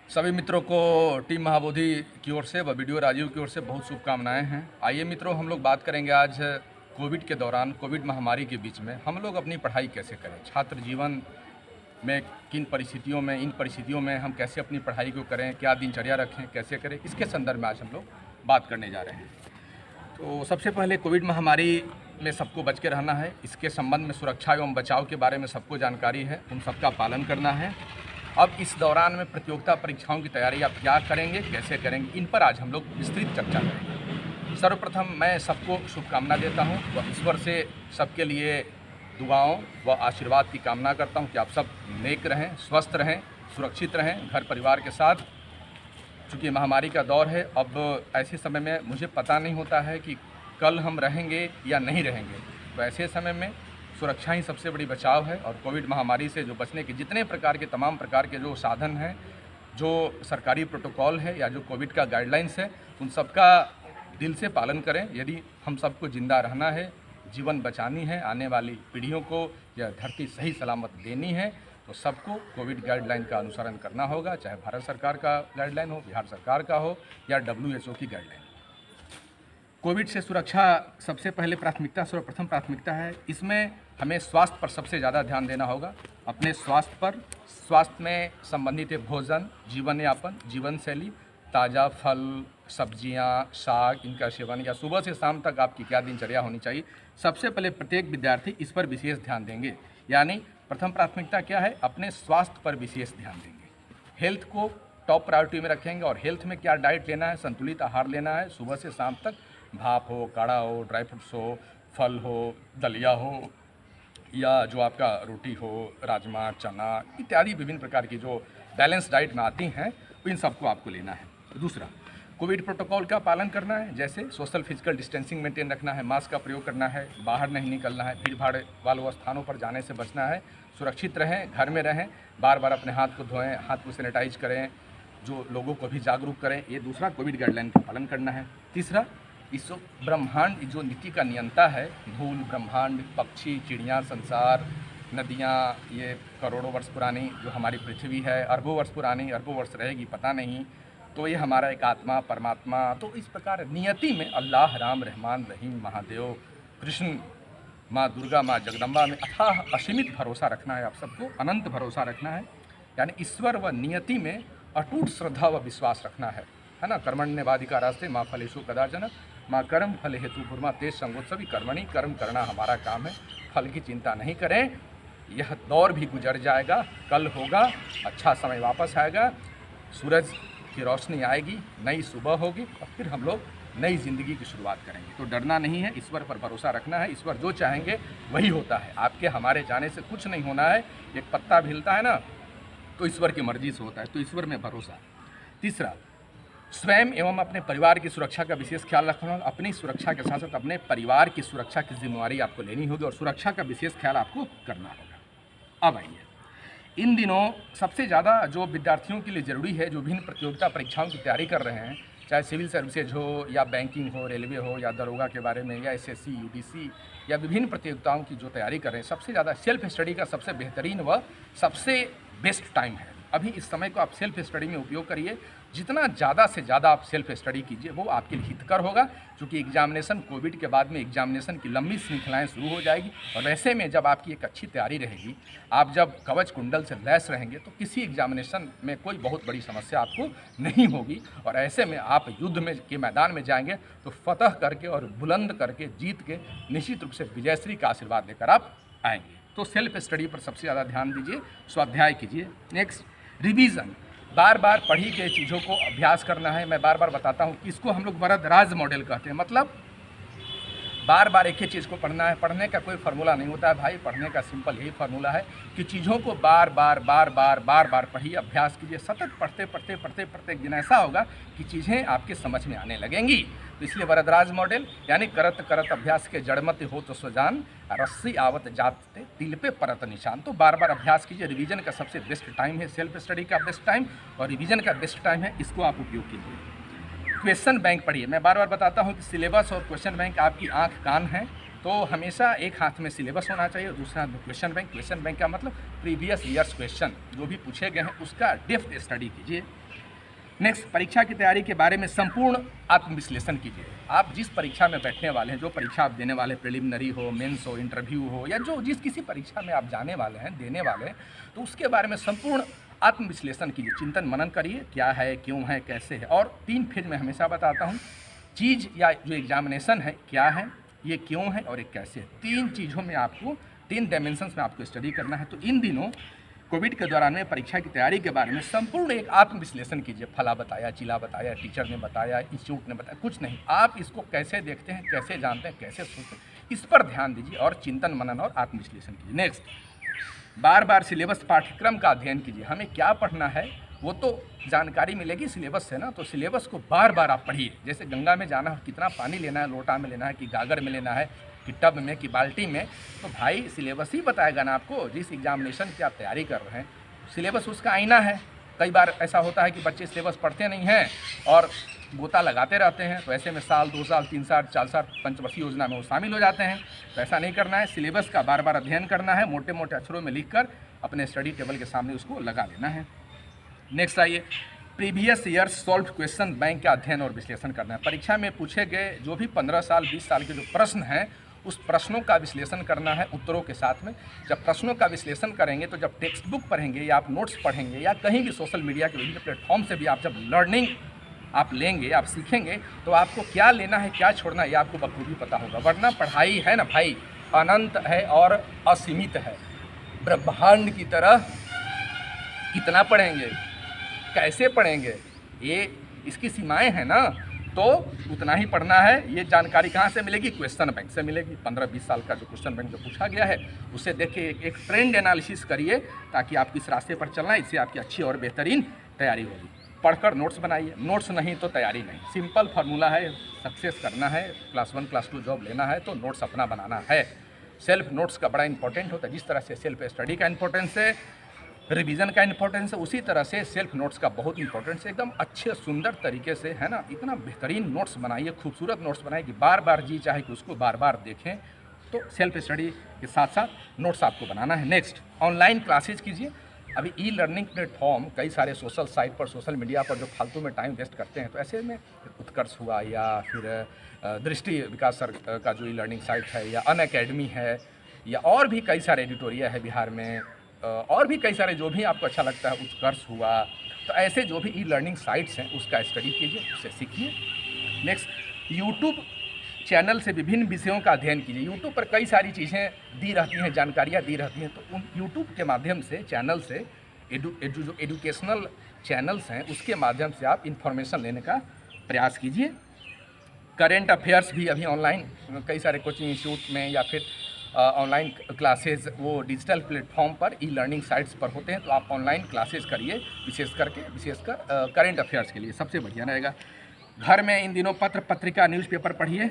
सभी मित्रों को टीम महाबोधि की ओर से व वीडियो राजीव की ओर से बहुत शुभकामनाएं हैं। आइए मित्रों, हम लोग बात करेंगे आज कोविड के दौरान, कोविड महामारी के बीच में हम लोग अपनी पढ़ाई कैसे करें, छात्र जीवन में किन परिस्थितियों में, इन परिस्थितियों में हम कैसे अपनी पढ़ाई को करें, क्या दिनचर्या रखें, कैसे करें, इसके संदर्भ में आज हम लोग बात करने जा रहे हैं। तो सबसे पहले कोविड महामारी में सबको बच के रहना है। इसके संबंध में सुरक्षा एवं बचाव के बारे में सबको जानकारी है, उन सबका पालन करना है। अब इस दौरान में प्रतियोगिता परीक्षाओं की तैयारी आप क्या करेंगे, कैसे करेंगे, इन पर आज हम लोग विस्तृत चर्चा करेंगे। सर्वप्रथम मैं सबको शुभकामना देता हूं व ईश्वर से सबके लिए दुआओं व आशीर्वाद की कामना करता हूं कि आप सब नेक रहें, स्वस्थ रहें, सुरक्षित रहें घर परिवार के साथ। चूँकि महामारी का दौर है, अब ऐसे समय में मुझे पता नहीं होता है कि कल हम रहेंगे या नहीं रहेंगे, तो ऐसे समय में सुरक्षा ही सबसे बड़ी बचाव है। और कोविड महामारी से जो बचने के जितने प्रकार के, तमाम प्रकार के जो साधन हैं, जो सरकारी प्रोटोकॉल है या जो कोविड का गाइडलाइंस है, उन सबका दिल से पालन करें। यदि हम सबको जिंदा रहना है, जीवन बचानी है, आने वाली पीढ़ियों को यह धरती सही सलामत देनी है, तो सबको कोविड गाइडलाइन का अनुसरण करना होगा, चाहे भारत सरकार का गाइडलाइन हो, बिहार सरकार का हो या WHO की गाइडलाइन। कोविड से सुरक्षा सबसे पहले प्राथमिकता, सर्वप्रथम प्राथमिकता है। इसमें हमें स्वास्थ्य पर सबसे ज़्यादा ध्यान देना होगा, अपने स्वास्थ्य पर। स्वास्थ्य में संबंधित है भोजन, जीवन यापन, जीवन शैली, ताज़ा फल, सब्जियां, साग, इनका सेवन, या सुबह से शाम तक आपकी क्या दिनचर्या होनी चाहिए। सबसे पहले प्रत्येक विद्यार्थी इस पर विशेष ध्यान देंगे, यानी प्रथम प्राथमिकता क्या है, अपने स्वास्थ्य पर विशेष ध्यान देंगे। हेल्थ को टॉप प्रायोरिटी में रखेंगे और हेल्थ में क्या डाइट लेना है, संतुलित आहार लेना है। सुबह से शाम तक भाप हो, काढ़ा हो, ड्राई फ्रूट्स हो, फल हो, दलिया हो, या जो आपका रोटी हो, राजमा, चना इत्यादि विभिन्न प्रकार की जो बैलेंस डाइट में आती हैं, इन सबको आपको लेना है। दूसरा, कोविड प्रोटोकॉल का पालन करना है, जैसे सोशल फिजिकल डिस्टेंसिंग मेंटेन रखना है, मास्क का प्रयोग करना है, बाहर नहीं निकलना है, भीड़ भाड़ वाले स्थानों पर जाने से बचना है, सुरक्षित रहें, घर में रहें, बार बार अपने हाथ को धोएं, हाथ को सैनिटाइज करें, जो लोगों को भी जागरूक करें। ये दूसरा कोविड गाइडलाइन का पालन करना है। तीसरा, इस ब्रह्मांड जो नीति का नियंता है, धूल, ब्रह्मांड, पक्षी, चिड़िया, संसार, नदियाँ, ये करोड़ों वर्ष पुरानी जो हमारी पृथ्वी है, अरबों वर्ष पुरानी, अरबों वर्ष रहेगी पता नहीं, तो ये हमारा एक आत्मा, परमात्मा। तो इस प्रकार नियति में अल्लाह, राम, रहमान, रहीम, महादेव, कृष्ण, माँ दुर्गा, माँ जगदम्बा में अथाह असीमित भरोसा रखना है। आप सबको अनंत भरोसा रखना है, यानी ईश्वर व नियति में अटूट श्रद्धा व विश्वास रखना है ना। कर्मण्येवाधिकारास्ते माँ फलेषु कदाचन माँ कर्म फल हेतु भूर्मा तेज संगोत्सवी कर्मणि, कर्म करना हमारा काम है, फल की चिंता नहीं करें। यह दौर भी गुजर जाएगा, कल होगा, अच्छा समय वापस आएगा, सूरज की रोशनी आएगी, नई सुबह होगी और फिर हम लोग नई ज़िंदगी की शुरुआत करेंगे। तो डरना नहीं है, ईश्वर पर भरोसा रखना है। ईश्वर जो चाहेंगे वही होता है, आपके हमारे जाने से कुछ नहीं होना है। एक पत्ता भी हिलता है ना, तो ईश्वर की मर्जी से होता है, तो ईश्वर में भरोसा। तीसरा, स्वयं एवं अपने परिवार की सुरक्षा का विशेष ख्याल रखना होगा। अपनी सुरक्षा के साथ साथ अपने परिवार की सुरक्षा की जिम्मेवारी आपको लेनी होगी और सुरक्षा का विशेष ख्याल आपको करना होगा। अब आइए, इन दिनों सबसे ज़्यादा जो विद्यार्थियों के लिए ज़रूरी है, जो विभिन्न प्रतियोगिता परीक्षाओं की तैयारी कर रहे हैं, चाहे सिविल सर्विसेज हो या बैंकिंग हो, रेलवे हो या दरोगा के बारे में, या SSC, UDC या विभिन्न प्रतियोगिताओं की जो तैयारी कर रहे हैं, सबसे ज़्यादा सेल्फ स्टडी का सबसे बेहतरीन व सबसे बेस्ट टाइम है। अभी इस समय को आप सेल्फ स्टडी में उपयोग करिए। जितना ज़्यादा से ज़्यादा आप सेल्फ स्टडी कीजिए, वो आपके लिए हितकर होगा, क्योंकि एग्जामिनेशन, कोविड के बाद में एग्जामिनेशन की लंबी श्रृंखलाएं शुरू हो जाएगी। और वैसे में जब आपकी एक अच्छी तैयारी रहेगी, आप जब कवच कुंडल से लैस रहेंगे, तो किसी एग्जामिनेशन में कोई बहुत बड़ी समस्या आपको नहीं होगी। और ऐसे में आप युद्ध में के मैदान में जाएंगे तो फतह करके और बुलंद करके, जीत के निश्चित रूप से विजयश्री का आशीर्वाद लेकर आप आएंगे। तो सेल्फ स्टडी पर सबसे ज़्यादा ध्यान दीजिए, स्वाध्याय कीजिए। नेक्स्ट, रिवीजन, बार बार पढ़ी गई चीज़ों को अभ्यास करना है। मैं बार बार बताता हूँ कि इसको हम लोग वरदराज मॉडल कहते हैं, मतलब बार बार एक ही चीज़ को पढ़ना है। पढ़ने का कोई फार्मूला नहीं होता है भाई, पढ़ने का सिंपल यही फार्मूला है कि चीज़ों को बार बार पढ़िए, अभ्यास कीजिए। सतत पढ़ते एक दिन ऐसा होगा कि चीज़ें आपके समझ में आने लगेंगी। तो इसलिए वरदराज मॉडल, यानी करत करत अभ्यास के जड़मत हो तो सुजान, रस्सी आवत जाते तिल पे परत निशान। तो बार बार अभ्यास कीजिए। रिवीजन का सबसे बेस्ट टाइम है, सेल्फ स्टडी का बेस्ट टाइम और रिवीजन का बेस्ट टाइम है, इसको आप उपयोग कीजिए। क्वेश्चन बैंक पढ़िए। मैं बार बार बताता हूँ कि सिलेबस और क्वेश्चन बैंक आपकी आंख कान है, तो हमेशा एक हाथ में सिलेबस होना चाहिए, दूसरे हाथ में क्वेश्चन बैंक। क्वेश्चन बैंक का मतलब प्रीवियस ईयर्स क्वेश्चन जो भी पूछे गए हैं उसका डेप्थ स्टडी कीजिए। नेक्स्ट, परीक्षा की तैयारी के बारे में संपूर्ण आत्मविश्लेषण कीजिए। आप जिस परीक्षा में बैठने वाले हैं, जो परीक्षा आप देने वाले, प्रिलिमिनरी हो, मेंस हो, इंटरव्यू हो, या जो जिस किसी परीक्षा में आप जाने वाले हैं, देने वाले हैं, तो उसके बारे में संपूर्ण आत्मविश्लेषण कीजिए, चिंतन मनन करिए, क्या है, क्यों है, कैसे है। और 3 फेज में हमेशा बताता हूँ, चीज़ या जो एग्जामिनेशन है, क्या है, ये क्यों है और ये कैसे है। 3 चीज़ों में आपको, 3 डायमेंशंस में आपको स्टडी करना है। तो इन दिनों कोविड के दौरान में परीक्षा की तैयारी के बारे में संपूर्ण एक आत्मविश्लेषण कीजिए। फला बताया, चिला बताया, टीचर ने बताया, इंस्टीट्यूट ने बताया, कुछ नहीं। आप इसको कैसे देखते हैं, कैसे जानते हैं, कैसे सोचते हैं, इस पर ध्यान दीजिए और चिंतन मनन और आत्मविश्लेषण कीजिए। नेक्स्ट, बार बार सिलेबस पाठ्यक्रम का अध्ययन कीजिए। हमें क्या पढ़ना है वो तो जानकारी मिलेगी सिलेबस से ना, तो सिलेबस को बार बार आप पढ़िए। जैसे गंगा में जाना है, कितना पानी लेना है, लोटा में लेना है कि गागर में लेना है कि टब में कि बाल्टी में, तो भाई सिलेबस ही बताएगा ना आपको। जिस एग्जामिनेशन की आप तैयारी कर रहे हैं, सिलेबस उसका आईना है। कई बार ऐसा होता है कि बच्चे सिलेबस पढ़ते नहीं हैं और गोता लगाते रहते हैं, तो ऐसे में साल, 2 साल, 3 साल, 4 साल पंचवर्षीय योजना में वो शामिल हो जाते हैं। तो ऐसा नहीं करना है, सिलेबस का बार बार अध्ययन करना है, मोटे मोटे अक्षरों में लिखकर अपने स्टडी टेबल के सामने उसको लगा लेना है। नेक्स्ट आइए, previous years solve question bank का अध्ययन और विश्लेषण करना है। परीक्षा में पूछे गए जो भी 15 साल 20 साल के जो प्रश्न हैं, उस प्रश्नों का विश्लेषण करना है उत्तरों के साथ में। जब प्रश्नों का विश्लेषण करेंगे तो जब टेक्स्ट बुक पढ़ेंगे या आप नोट्स पढ़ेंगे या कहीं भी सोशल मीडिया के विभिन्न प्लेटफॉर्म से भी आप जब लर्निंग आप लेंगे, आप सीखेंगे, तो आपको क्या लेना है, क्या छोड़ना है, ये आपको बखूबी पता होगा। वरना पढ़ाई है ना भाई, अनंत है और असीमित है। ब्रह्मांड की तरह कितना पढ़ेंगे, कैसे पढ़ेंगे, ये इसकी सीमाएं हैं ना, तो उतना ही पढ़ना है। ये जानकारी कहाँ से मिलेगी? क्वेश्चन बैंक से मिलेगी। 15-20 साल का जो क्वेश्चन बैंक जो पूछा गया है उसे देख के एक ट्रेंड एनालिसिस करिए, ताकि आप किस रास्ते पर चलना है, इससे आपकी अच्छी और बेहतरीन तैयारी होगी। पढ़कर नोट्स बनाइए, नोट्स नहीं तो तैयारी नहीं। सिंपल फार्मूला है, सक्सेस करना है, क्लास 1 क्लास 2 जॉब लेना है तो नोट्स अपना बनाना है। सेल्फ नोट्स का बड़ा इंपॉर्टेंट होता है। जिस तरह से सेल्फ स्टडी का इंपॉर्टेंस है, रिवीजन का इंपॉर्टेंस है, उसी तरह से सेल्फ नोट्स का बहुत इंपॉर्टेंस है। एकदम अच्छे सुंदर तरीके से, है ना, इतना बेहतरीन नोट्स बनाइए, खूबसूरत नोट्स बनाइए कि बार बार जी चाहे कि उसको बार बार देखें। तो सेल्फ स्टडी के साथ साथ नोट्स आपको बनाना है। नेक्स्ट, ऑनलाइन क्लासेज कीजिए। अभी ई लर्निंग प्लेटफॉर्म कई सारे सोशल साइट पर, सोशल मीडिया पर जो फालतू में टाइम वेस्ट करते हैं, तो ऐसे में उत्कर्ष हुआ या फिर दृष्टि विकास सर का जो ई लर्निंग साइट है, या अनअकैडमी है, या और भी कई सारे एडिटोरिया है बिहार में, और भी कई सारे जो भी आपको अच्छा लगता है, उत्कर्ष हुआ, तो ऐसे जो भी ई लर्निंग साइट्स हैं उसका स्टडी कीजिए, उससे सीखिए। नेक्स्ट, यूट्यूब चैनल से विभिन्न विषयों का अध्ययन कीजिए। यूट्यूब पर कई सारी चीज़ें दी रहती हैं, जानकारियाँ दी रहती हैं, तो उन यूट्यूब के माध्यम से, चैनल से, जो एजुकेशनल चैनल्स हैं उसके माध्यम से आप इन्फॉर्मेशन लेने का प्रयास कीजिए। करेंट अफेयर्स भी अभी ऑनलाइन कई सारे कोचिंग इंस्टीट्यूट में या फिर ऑनलाइन क्लासेस वो डिजिटल प्लेटफॉर्म पर ई लर्निंग साइट्स पर होते हैं, तो आप ऑनलाइन क्लासेस करिए, विशेषकर करेंट अफेयर्स के लिए सबसे बढ़िया रहेगा। घर में इन दिनों पत्र पत्रिका, न्यूज़पेपर पढ़िए।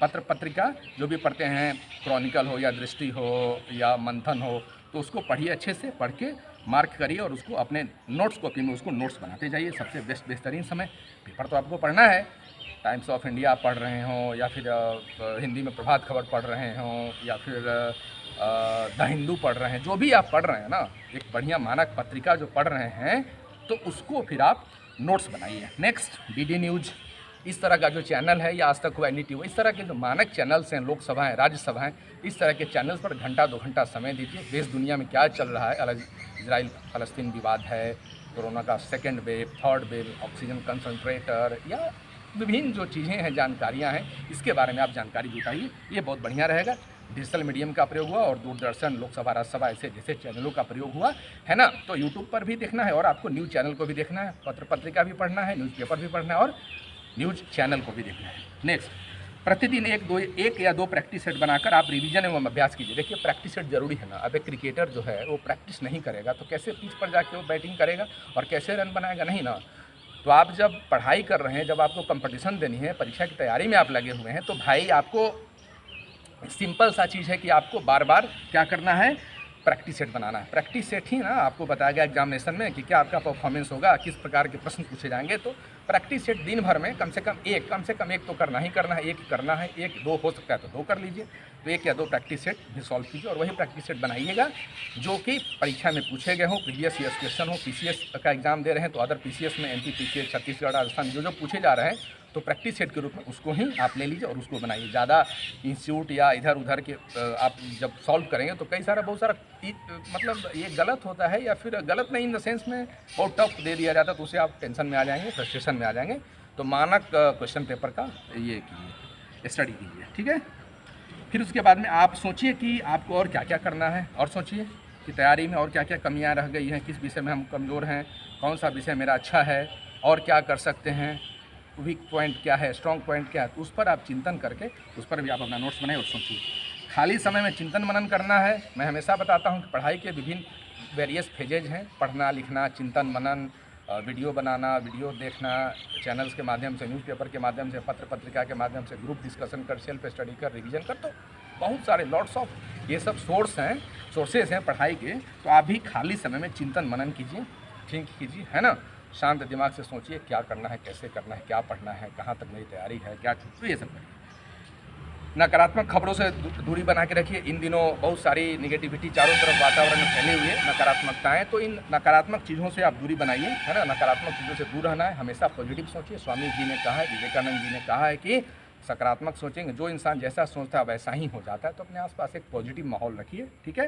पत्र पत्रिका जो भी पढ़ते हैं, क्रॉनिकल हो या दृष्टि हो या मंथन हो, तो उसको पढ़िए, अच्छे से पढ़ के मार्क करिए और उसको अपने नोट्स कॉपी में उसको नोट्स बनाते जाइए। सबसे बेहतरीन समय, पेपर तो आपको पढ़ना है, टाइम्स ऑफ इंडिया पढ़ रहे हों या फिर हिंदी में प्रभात खबर पढ़ रहे हों या फिर द हिंदू पढ़ रहे हैं, जो भी आप पढ़ रहे हैं ना, एक बढ़िया मानक पत्रिका जो पढ़ रहे हैं, तो उसको फिर आप नोट्स बनाइए। नेक्स्ट, डीडी न्यूज़, इस तरह का जो चैनल है, या आज तक हुआ, NDTV, इस तरह के जो मानक चैनल्स हैं, लोकसभाएँ, राज्यसभाएँ, इस तरह के चैनल्स पर घंटा 2 घंटा समय दीजिए। देश दुनिया में क्या चल रहा है, इजराइल फ़लस्तीन विवाद है, कोरोना का 2nd wave, 3rd wave, oxygen concentrator, या विभिन्न जो चीज़ें हैं, जानकारियाँ हैं, इसके बारे में आप जानकारी जुटाइए, ये बहुत बढ़िया रहेगा। डिजिटल मीडियम का प्रयोग हुआ और दूरदर्शन, लोकसभा, राज्यसभा, ऐसे जैसे चैनलों का प्रयोग हुआ है ना, तो यूट्यूब पर भी देखना है और आपको न्यूज़ चैनल को भी देखना है, पत्र पत्रिका भी पढ़ना है, न्यूज़पेपर भी पढ़ना है और न्यूज़ चैनल को भी देखना है। नेक्स्ट, प्रतिदिन 1 या 2 प्रैक्टिस सेट बनाकर आप रिवीजन एवं अभ्यास कीजिए। देखिए, प्रैक्टिस सेट जरूरी है ना। अब एक क्रिकेटर जो है वो प्रैक्टिस नहीं करेगा तो कैसे पिच पर जाके वो बैटिंग करेगा और कैसे रन बनाएगा? नहीं ना। तो आप जब पढ़ाई कर रहे हैं, जब आपको कंपटीशन देनी है, परीक्षा की तैयारी में आप लगे हुए हैं, तो भाई आपको सिंपल सा चीज़ है कि आपको बार बार क्या करना है, प्रैक्टिस सेट बनाना है। प्रैक्टिस सेट ही ना आपको बताया गया एग्जामिनेशन में कि क्या आपका परफॉर्मेंस होगा, किस प्रकार के प्रश्न पूछे जाएंगे। तो प्रैक्टिस सेट दिन भर में कम से कम एक तो करना ही करना है, एक ही करना है, एक दो हो सकता है तो दो कर लीजिए। तो एक या दो प्रैक्टिस सेट भी सॉल्व कीजिए और वही प्रैक्टिस सेट बनाइएगा जो कि परीक्षा में पूछे गए हों, प्रीवियस ईयर्स क्वेश्चन हो। पीसीएस का एग्जाम दे रहे हैं तो अदर पीसीएस में एमपी, पीसीएस, छत्तीसगढ़, राजस्थान जो पूछे जा रहे हैं तो प्रैक्टिस सेट के रूप में उसको ही आप ले लीजिए और उसको बनाइए। ज़्यादा इंस्टीट्यूट या इधर उधर के आप जब सॉल्व करेंगे तो बहुत सारा मतलब ये गलत होता है, या फिर गलत नहीं इन द सेंस में बहुत टफ दे दिया जाता है तो उससे आप टेंशन में आ जाएंगे, फ्रस्ट्रेशन में आ जाएंगे। तो मानक क्वेश्चन पेपर का ये कीजिए, स्टडी कीजिए, ठीक है। फिर उसके बाद में आप सोचिए कि आपको और क्या क्या करना है, और सोचिए कि तैयारी में और क्या क्या कमियां रह गई हैं, किस विषय में हम कमज़ोर हैं, कौन सा विषय मेरा अच्छा है और क्या कर सकते हैं, वीक पॉइंट क्या है, स्ट्रॉन्ग पॉइंट क्या है। तो उस पर आप चिंतन करके उस पर भी आप अपना नोट्स बनाएं और सोचिए। खाली समय में चिंतन मनन करना है। मैं हमेशा बताता हूँ कि पढ़ाई के विभिन्न वेरियस फेजेज हैं, पढ़ना, लिखना, चिंतन मनन, वीडियो बनाना, वीडियो देखना, चैनल्स के माध्यम से, न्यूज़पेपर के माध्यम से, पत्र पत्रिका के माध्यम से, ग्रुप डिस्कशन कर, सेल्फ स्टडी कर, रिवीजन कर। तो बहुत सारे लॉट्स ऑफ ये सब सोर्सेस हैं पढ़ाई के। तो आप भी खाली समय में चिंतन मनन कीजिए, थिंक कीजिए, है ना। शांत दिमाग से सोचिए क्या करना है, कैसे करना है, क्या पढ़ना है, कहाँ तक मेरी तैयारी है, क्या छूट, ये सब करिए। नकारात्मक खबरों से दूरी बना के रखिए। इन दिनों बहुत सारी निगेटिविटी चारों तरफ वातावरण में फैली हुई है, नकारात्मकताएं। तो इन नकारात्मक चीज़ों से आप दूरी बनाइए, है ना। नकारात्मक चीज़ों से दूर रहना है, हमेशा पॉजिटिव सोचिए। स्वामी जी ने कहा है, विवेकानंद जी ने कहा है कि सकारात्मक सोचेंगे, जो इंसान जैसा सोचता है वैसा ही हो जाता है। तो अपने आसपास एक पॉजिटिव माहौल रखिए, ठीक है।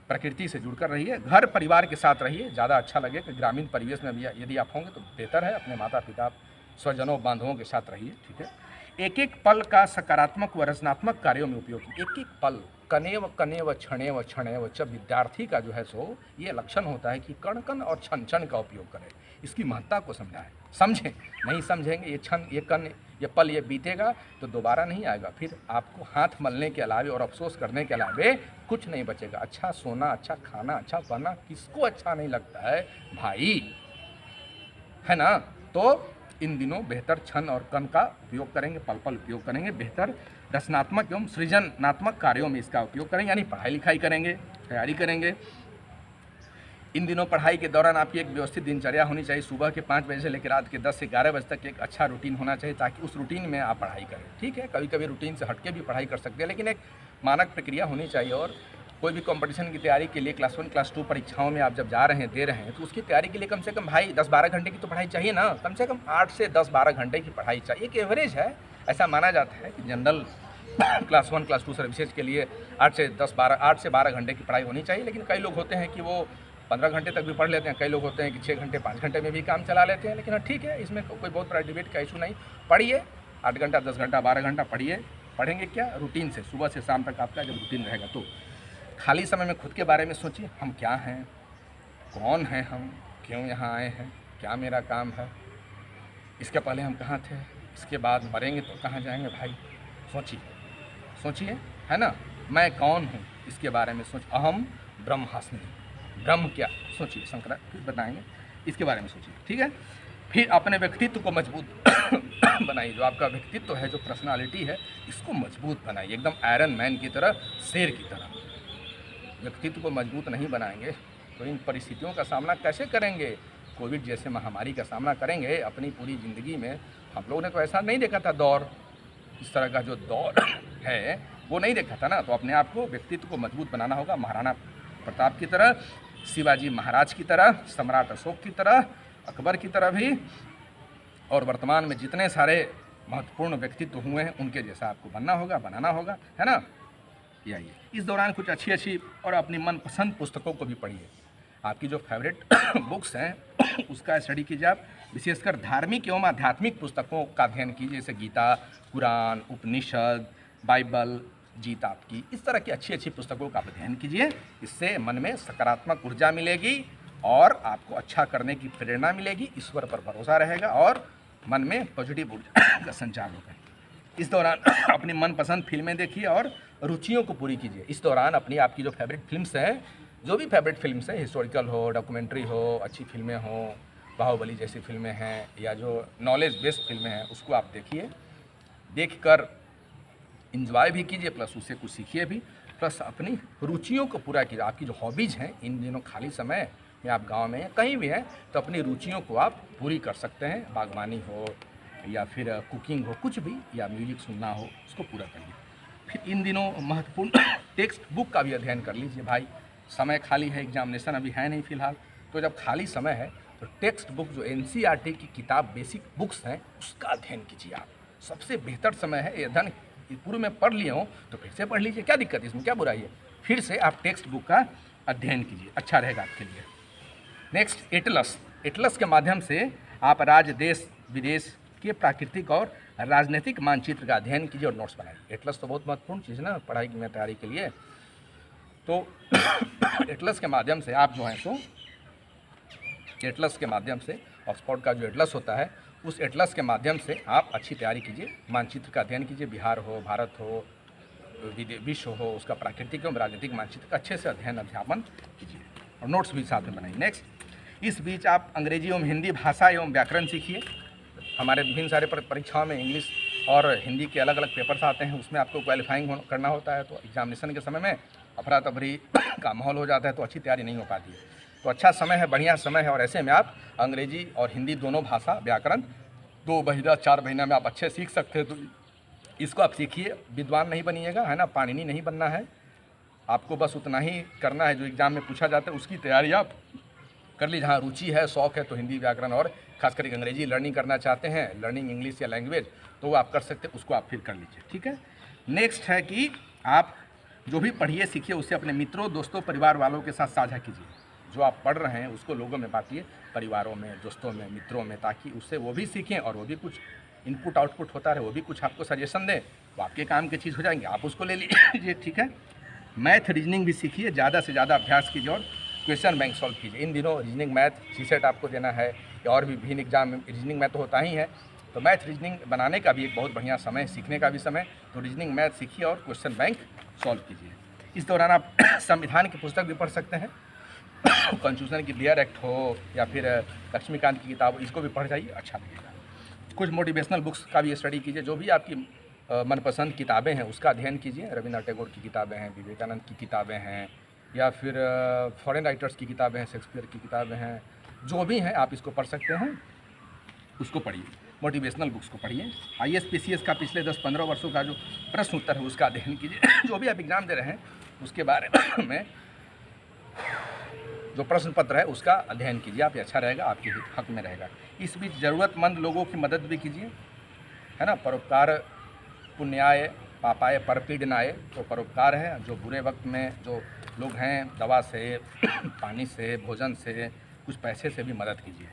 प्रकृति से जुड़कर रहिए, घर परिवार के साथ रहिए, ज़्यादा अच्छा लगे कि ग्रामीण परिवेश में भी यदि आप होंगे तो बेहतर है। अपने माता पिता, स्वजनों, बांधवों के साथ रहिए, ठीक है। एक एक पल का सकारात्मक व रचनात्मक कार्यों में उपयोग कीजिए। एक एक पल, कनेव कनेव क्षणेव क्षणेव च, विद्यार्थी का जो है सो ये लक्षण होता है कि कण कण और क्षण क्षण का उपयोग करें, इसकी महत्ता को समझाएं, समझें। नहीं समझेंगे, ये क्षण, ये कण, ये पल, ये बीतेगा तो दोबारा नहीं आएगा। फिर आपको हाथ मलने के अलावे और अफसोस करने के अलावे कुछ नहीं बचेगा। अच्छा सोना, अच्छा खाना, अच्छा पहनना किसको अच्छा नहीं लगता है भाई, है ना। तो इन दिनों बेहतर क्षण और कण का उपयोग करेंगे, पल पल उपयोग करेंगे, बेहतर रचनात्मक एवं सृजनात्मक कार्यों में इसका उपयोग करेंगे, यानी पढ़ाई लिखाई करेंगे, तैयारी करेंगे। इन दिनों पढ़ाई के दौरान आपकी एक व्यवस्थित दिनचर्या होनी चाहिए। सुबह के 5 बजे से लेकर रात के 10 से 11 बजे तक एक अच्छा रूटीन होना चाहिए, ताकि उस रूटीन में आप पढ़ाई करें, ठीक है। कभी कभी रूटीन से हटके भी पढ़ाई कर सकते हैं, लेकिन एक मानक प्रक्रिया होनी चाहिए। और कोई भी कंपटीशन की तैयारी के लिए क्लास 1, क्लास 2 परीक्षाओं में आप जब जा रहे हैं, दे रहे हैं, तो उसकी तैयारी के लिए कम से कम भाई 10-12 घंटे की तो पढ़ाई चाहिए ना। कम से कम 8 से 10-12 घंटे की पढ़ाई चाहिए, एक एवरेज है। ऐसा माना जाता है कि जनरल क्लास 1, क्लास 2 सर्विसेज के लिए 8 से 12 घंटे की पढ़ाई होनी चाहिए। लेकिन कई लोग होते हैं कि वो 15 घंटे तक भी पढ़ लेते हैं, कई लोग होते हैं कि 6 घंटे 5 घंटे में भी काम चला लेते हैं। लेकिन हाँ ठीक है, इसमें कोई बहुत बड़ा डिबेट का इशू नहीं। पढ़िए 8 घंटा, 10 घंटा, 12 घंटा पढ़िए। पढ़ेंगे क्या, रूटीन से, सुबह से शाम तक आपका जब रूटीन रहेगा। तो खाली समय में खुद के बारे में सोचिए, हम क्या हैं, कौन हैं हम, क्यों यहाँ आए हैं, क्या मेरा काम है, इसके पहले हम कहाँ थे, इसके बाद मरेंगे तो कहाँ जाएंगे। भाई सोचिए, है ना। मैं कौन हूँ इसके बारे में सोच। अहम ब्रह्मास्मि, ब्रह्म क्या, सोचिए। शंकराचार्य बताएंगे, इसके बारे में सोचिए, ठीक है। फिर अपने व्यक्तित्व को मजबूत बनाइए। जो आपका व्यक्तित्व है, जो पर्सनालिटी है, इसको मजबूत बनाइए, एकदम आयरन मैन की तरह, शेर की तरह। व्यक्तित्व को मजबूत नहीं बनाएंगे तो इन परिस्थितियों का सामना कैसे करेंगे। कोविड जैसे महामारी का सामना करेंगे अपनी पूरी ज़िंदगी में। हम लोगों ने तो ऐसा नहीं देखा था दौर, इस तरह का जो दौर है वो नहीं देखा था ना। तो अपने आप को, व्यक्तित्व को मजबूत बनाना होगा, महाराणा प्रताप की तरह, शिवाजी महाराज की तरह, सम्राट अशोक की तरह, अकबर की तरह भी, और वर्तमान में जितने सारे महत्वपूर्ण व्यक्तित्व हुए हैं उनके जैसा आपको बनना होगा, बनाना होगा, है ना। आइए इस दौरान कुछ अच्छी और अपनी मनपसंद पुस्तकों को भी पढ़िए। आपकी जो फेवरेट बुक्स हैं उसका स्टडी कीजिए आप। विशेषकर धार्मिक एवं आध्यात्मिक पुस्तकों का अध्ययन कीजिए, जैसे गीता, कुरान, उपनिषद, बाइबल, गीता आपकी, इस तरह की अच्छी पुस्तकों का अध्ययन कीजिए। इससे मन में सकारात्मक ऊर्जा मिलेगी और आपको अच्छा करने की प्रेरणा मिलेगी, ईश्वर पर भरोसा रहेगा और मन में पॉजिटिव ऊर्जा का संचार होगा। इस दौरान अपनी मनपसंद फिल्में देखिए और रुचियों को पूरी कीजिए। इस दौरान अपनी आपकी जो फेवरेट फिल्म्स हैं, जो भी फेवरेट फिल्म्स हैं, हिस्टोरिकल हो, डॉक्यूमेंट्री हो, अच्छी फिल्में हों, बाहुबली जैसी फिल्में हैं, या जो नॉलेज बेस्ड फिल्में हैं, उसको आप देखिए। देखकर इंजॉय भी कीजिए, प्लस उससे कुछ सीखिए भी। प्लस अपनी रुचियों को पूरा कीजिए। आपकी जो हॉबीज़ हैं, इन दिनों खाली समय में आप गांव में हैं, कहीं भी हैं, तो अपनी रुचियों को आप पूरी कर सकते हैं। बागवानी हो या फिर कुकिंग हो, कुछ भी, या म्यूजिक सुनना हो, उसको पूरा करिए। फिर इन दिनों महत्वपूर्ण टेक्स्ट बुक का भी अध्ययन कर लीजिए भाई। समय खाली है, एग्जामिनेशन अभी है नहीं फ़िलहाल, तो जब खाली समय है तो टेक्स्ट बुक जो एनसीईआरटी की किताब बेसिक बुक्स हैं, उसका अध्ययन कीजिए आप। सबसे बेहतर समय है। ये अध्ययन पूर्व में पढ़ लिए हो तो फिर से पढ़ लीजिए, क्या दिक्कत है इसमें, क्या बुराई है। फिर से आप टेक्स्ट बुक का अध्ययन कीजिए, अच्छा रहेगा आपके लिए। Next, Atlas. एटलस के माध्यम से आप राज्य, देश विदेश के प्राकृतिक और राजनीतिक मानचित्र का अध्ययन कीजिए और नोट्स बनाइए। एटलस तो बहुत महत्वपूर्ण चीज़ है ना पढ़ाई में तैयारी के लिए। तो एटलस के माध्यम से आप जो हैं सो एटलस के माध्यम से, ऑक्सफोर्ड का जो एटलस होता है, उस एटलस के माध्यम से आप अच्छी तैयारी कीजिए, मानचित्र का अध्ययन कीजिए। बिहार हो, भारत हो, विश्व हो, उसका प्राकृतिक एवं राजनीतिक मानचित्र का अच्छे से अध्यापन कीजिए और नोट्स भी साथ में बनाइए। नेक्स्ट, इस बीच आप अंग्रेजी एवं हिंदी भाषा एवं व्याकरण सीखिए। हमारे विभिन्न सारे परीक्षाओं में इंग्लिश और हिंदी के अलग अलग पेपर्स आते हैं, उसमें आपको क्वालिफाइंग करना होता है, तो एग्जामिनेशन के समय में अफरा तफरी का माहौल हो जाता है, तो अच्छी तैयारी नहीं हो पाती है। तो अच्छा समय है, बढ़िया समय है, और ऐसे में आप अंग्रेजी और हिंदी दोनों भाषा, व्याकरण 2 महीना 4 महीना में आप अच्छे सीख सकते हैं। तो इसको आप सीखिए। विद्वान नहीं बनिएगा, है ना, पाणिनि नहीं बनना है आपको, बस उतना ही करना है जो एग्ज़ाम में पूछा जाता है, उसकी तैयारी आप कर लीजिए। हाँ, रुचि है, शौक़ है, तो हिंदी, व्याकरण और खास करके अंग्रेजी लर्निंग करना चाहते हैं, लर्निंग इंग्लिश या लैंग्वेज, तो वो आप कर सकते हैं, उसको आप फिर कर लीजिए, ठीक है। नेक्स्ट है कि आप जो भी पढ़िए सीखिए, उससे अपने मित्रों, दोस्तों, परिवार वालों के साथ साझा कीजिए। जो आप पढ़ रहे हैं उसको लोगों में बांटिए, परिवारों में, दोस्तों में, मित्रों में, ताकि उससे वो भी सीखें और वो भी कुछ इनपुट आउटपुट होता रहे, वो भी कुछ आपको सजेशन दें, तो आपके काम की चीज़ हो जाएंगे, आप उसको ले लीजिए, ठीक है। मैथ रीजनिंग भी सीखिए, ज़्यादा से ज़्यादा अभ्यास कीजिए और क्वेश्चन बैंक सॉल्व कीजिए। इन दिनों रीजनिंग, मैथ, सीसेट आपको देना है, या और भी विभिन्न एग्जाम में रीजनिंग मैथ तो होता ही है, तो मैथ रीजनिंग बनाने का भी एक बहुत बढ़िया समय है, सीखने का भी समय। तो रीजनिंग, मैथ सीखिए और क्वेश्चन बैंक सॉल्व कीजिए। इस दौरान आप संविधान की पुस्तक भी पढ़ सकते हैं, कॉन्स्टिट्यूशन की बियर एक्ट हो या फिर लक्ष्मीकांत की किताब, इसको भी पढ़ जाइए, अच्छा लगेगा। कुछ मोटिवेशनल बुक्स का भी स्टडी कीजिए, जो भी आपकी मनपसंद किताबें हैं उसका अध्ययन कीजिए। रविंद्रनाथ टैगोर की किताबें हैं, विवेकानंद की किताबें हैं, या फिर फॉरेन राइटर्स की किताबें हैं, शेक्सपियर की किताबें हैं, जो भी हैं आप इसको पढ़ सकते हैं, उसको पढ़िए। मोटिवेशनल बुक्स को पढ़िए। IAS PCS का पिछले 10-15 वर्षों का जो प्रश्न उत्तर है उसका अध्ययन कीजिए। जो भी आप एग्ज़ाम दे रहे हैं उसके बारे में जो प्रश्न पत्र है उसका अध्ययन कीजिए आप, ये अच्छा रहेगा, आपके हक में रहेगा। इस बीच ज़रूरतमंद लोगों की मदद भी कीजिए, है ना। परोपकार पुण्याय पापाय परपीडनाय, तो परोपकार है, जो बुरे वक्त में जो लोग हैं, दवा से, पानी से, भोजन से, कुछ पैसे से भी मदद कीजिए।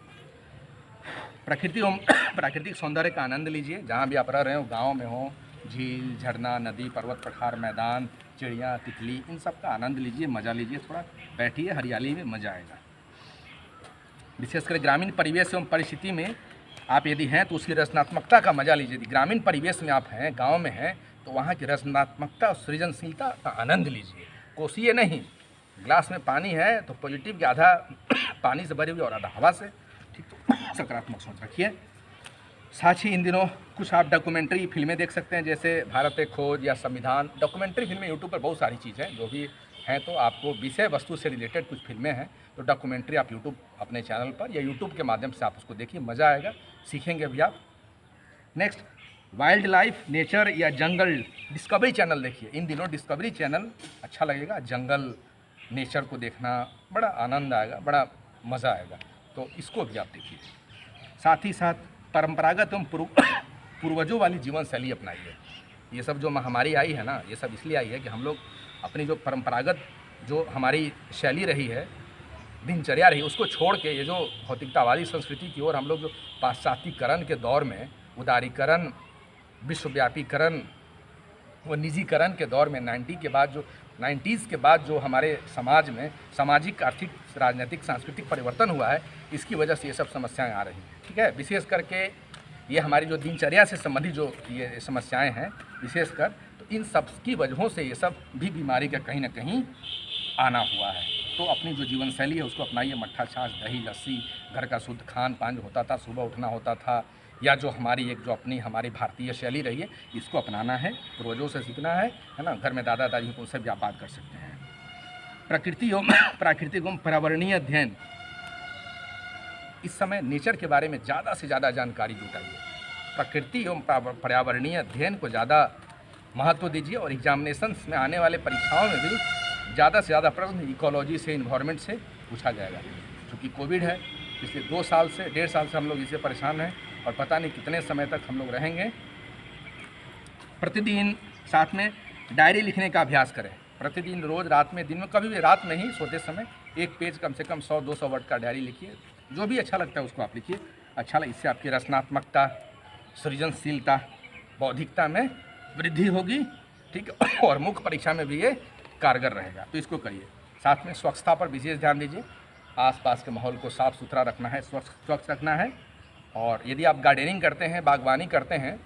प्राकृतिक सौंदर्य का आनंद लीजिए, जहाँ भी आप रह रहे हो, गाँव में हो, झील, झरना, नदी, पर्वत, पठार, मैदान, चिड़िया, तितली, इन सब का आनंद लीजिए, मज़ा लीजिए, थोड़ा बैठिए, हरियाली में मज़ा आएगा। विशेषकर ग्रामीण परिवेश एवं परिस्थिति में आप यदि हैं तो उसकी रचनात्मकता का मज़ा लीजिए। यदि ग्रामीण परिवेश में आप हैं, गांव में हैं, तो वहाँ की रचनात्मकता और सृजनशीलता का आनंद लीजिए, कोसिए नहीं। ग्लास में पानी है तो पॉजिटिव के आधा पानी से भरी हुई और आधा हवा से, ठीक, तो सकारात्मक सोच रखिए। साथ ही इन दिनों कुछ आप डॉक्यूमेंट्री फिल्में देख सकते हैं, जैसे भारत एक खोज या संविधान। डॉक्यूमेंट्री फिल्में यूट्यूब पर बहुत सारी चीज़ हैं, जो भी हैं, तो आपको विषय वस्तु से रिलेटेड कुछ फिल्में हैं, तो डॉक्यूमेंट्री आप यूट्यूब अपने चैनल पर या यूट्यूब के माध्यम से आप उसको देखिए, मज़ा आएगा, सीखेंगे भी आप। नेक्स्ट, वाइल्ड लाइफ, नेचर या जंगल डिस्कवरी चैनल देखिए। इन दिनों डिस्कवरी चैनल अच्छा लगेगा, जंगल, नेचर को देखना बड़ा आनंद आएगा, बड़ा मज़ा आएगा, तो इसको भी आप देखिए। साथ ही साथ परंपरागत एवं पूर्वजों वाली जीवन शैली अपनाइए। ये सब जो महामारी आई है ना, ये सब इसलिए आई है कि हम लोग अपनी जो परंपरागत जो हमारी शैली रही है, दिनचर्या रही, उसको छोड़ के ये जो भौतिकतावादी संस्कृति की ओर हम लोग जो पाश्चात्यकरण के दौर में, उदारीकरण, विश्वव्यापीकरण व निजीकरण के दौर में 90s के बाद जो हमारे समाज में सामाजिक, आर्थिक, राजनीतिक, सांस्कृतिक परिवर्तन हुआ है, इसकी वजह से ये सब समस्याएं आ रही हैं, ठीक है। विशेष करके ये हमारी जो दिनचर्या से संबंधित जो ये समस्याएं हैं विशेषकर, तो इन सब की वजहों से ये सब भी बीमारी का कहीं ना कहीं आना हुआ है। तो अपनी जो जीवन शैली है उसको अपनाइए। मट्ठा, छाछ, दही, लस्सी, घर का शुद्ध खान पान जो होता था, सुबह उठना होता था, या जो हमारी हमारी भारतीय शैली रही है, इसको अपनाना है, पूर्वजों से सीखना है ना। घर में दादा दादी को से भी आप बात कर सकते हैं। प्रकृति एवं प्राकृतिक एवं पर्यावरणीय अध्ययन, इस समय नेचर के बारे में ज़्यादा से ज़्यादा जानकारी जुटाइए। प्रकृति एवं पर्यावरणीय अध्ययन को ज़्यादा महत्व दीजिए और एग्जामिनेशंस में आने वाले परीक्षाओं में भी ज़्यादा से ज़्यादा प्रश्न इकोलॉजी से, इन्वायरमेंट से पूछा जाएगा। क्योंकि कोविड है, पिछले 2 साल से 1.5 साल से हम लोग इससे परेशान हैं और पता नहीं कितने समय तक हम लोग रहेंगे। प्रतिदिन साथ में डायरी लिखने का अभ्यास करें। प्रतिदिन रोज़ रात में, दिन में, कभी भी रात में ही सोते समय 1 पेज कम से कम 100-200 वर्ड का डायरी लिखिए। जो भी अच्छा लगता है उसको आप लिखिए। अच्छा लगे, इससे आपकी रचनात्मकता, सृजनशीलता, बौद्धिकता में वृद्धि होगी, ठीक है। और मुख्य परीक्षा में भी ये कारगर रहेगा, तो इसको करिए। साथ में स्वच्छता पर विशेष ध्यान दीजिए। आसपास के माहौल को साफ़ सुथरा रखना है, स्वच्छ रखना है। और यदि आप गार्डनिंग करते हैं, बागवानी करते हैं,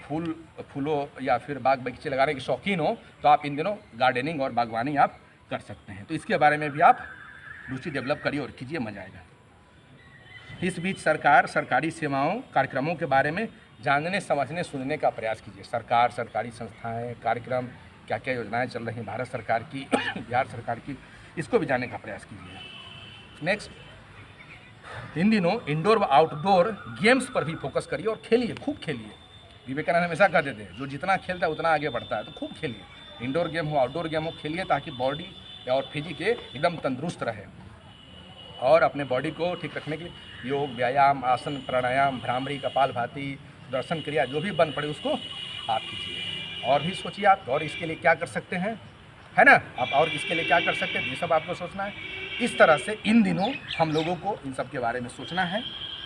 फूलों या फिर बाग बगीचे लगाने के शौकीन हो, तो आप इन दिनों गार्डनिंग और बागवानी आप कर सकते हैं। तो इसके बारे में भी आप रुचि डेवलप करिए और कीजिए, मजा आएगा। इस बीच सरकार सरकारी सेवाओं, कार्यक्रमों के बारे में जानने, समझने, सुनने का प्रयास कीजिए। सरकार, सरकारी संस्थाएं, कार्यक्रम, क्या क्या योजनाएं चल रही हैं भारत सरकार की, बिहार सरकार की, इसको भी जानने का प्रयास कीजिए। नेक्स्ट, इन दिनों इंडोर व आउटडोर गेम्स पर भी फोकस करिए और खेलिए, खूब खेलिए। विवेकानंद हमेशा कहते थे, जो जितना खेलता है उतना आगे बढ़ता है, तो खूब खेलिए। इंडोर गेम हो, आउटडोर गेम हो, खेलिए ताकि बॉडी और फिजिक एकदम तंदुरुस्त रहे। और अपने बॉडी को ठीक रखने के लिए योग, व्यायाम, आसन, प्राणायाम, भ्रामरी, कपालभाति, दर्शन क्रिया, जो भी बन पड़े उसको आप कीजिए। और भी सोचिए आप, और इसके लिए क्या कर सकते हैं, है ना। आप और इसके लिए क्या कर सकते हैं, ये सब आपको सोचना है। इस तरह से इन दिनों हम लोगों को इन सब के बारे में सोचना है।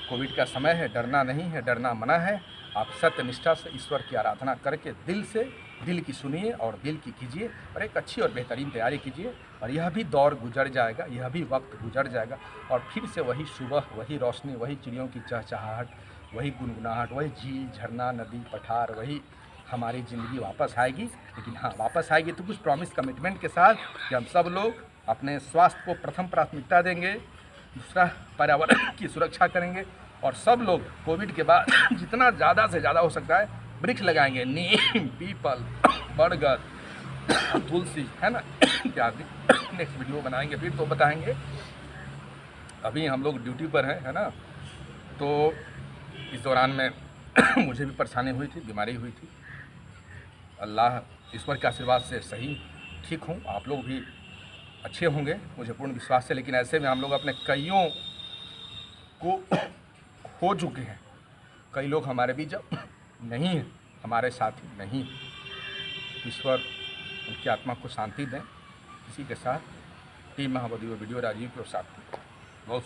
कोविड का समय है, डरना नहीं है, डरना मना है। आप सत्य निष्ठा से ईश्वर की आराधना करके दिल की सुनिए और दिल की कीजिए और एक अच्छी और बेहतरीन तैयारी कीजिए। और यह भी दौर गुजर जाएगा, यह भी वक्त गुजर जाएगा और फिर से वही सुबह, वही रोशनी, वही चिड़ियों की चहचहाहट, वही गुनगुनाहट, वही झील, झरना, नदी, पठार, वही हमारी ज़िंदगी वापस आएगी। लेकिन हाँ, वापस आएगी तो कुछ प्रॉमिस, कमिटमेंट के साथ कि हम सब लोग अपने स्वास्थ्य को प्रथम प्राथमिकता देंगे, दूसरा पर्यावरण की सुरक्षा करेंगे और सब लोग कोविड के बाद जितना ज़्यादा से ज़्यादा हो सकता है वृक्ष लगाएंगे। नीम, पीपल, बरगद, तुलसी, है ना, इत्यादि। नेक्स्ट वीडियो बनाएंगे फिर तो बताएंगे। अभी हम लोग ड्यूटी पर हैं, है ना। तो इस दौरान में मुझे भी परेशानी हुई थी, बीमारी हुई थी। अल्लाह ईश्वर के आशीर्वाद से सही ठीक हूँ। आप लोग भी अच्छे होंगे, मुझे पूर्ण विश्वास है। लेकिन ऐसे में हम लोग अपने कईयों को हो चुके हैं। कई लोग हमारे बीच अब नहीं हैं, हमारे साथी नहीं। ईश्वर उनकी आत्मा को शांति दें। इसी के साथ टीम महाबोधि व वीडियो राजीव के साथ बहुत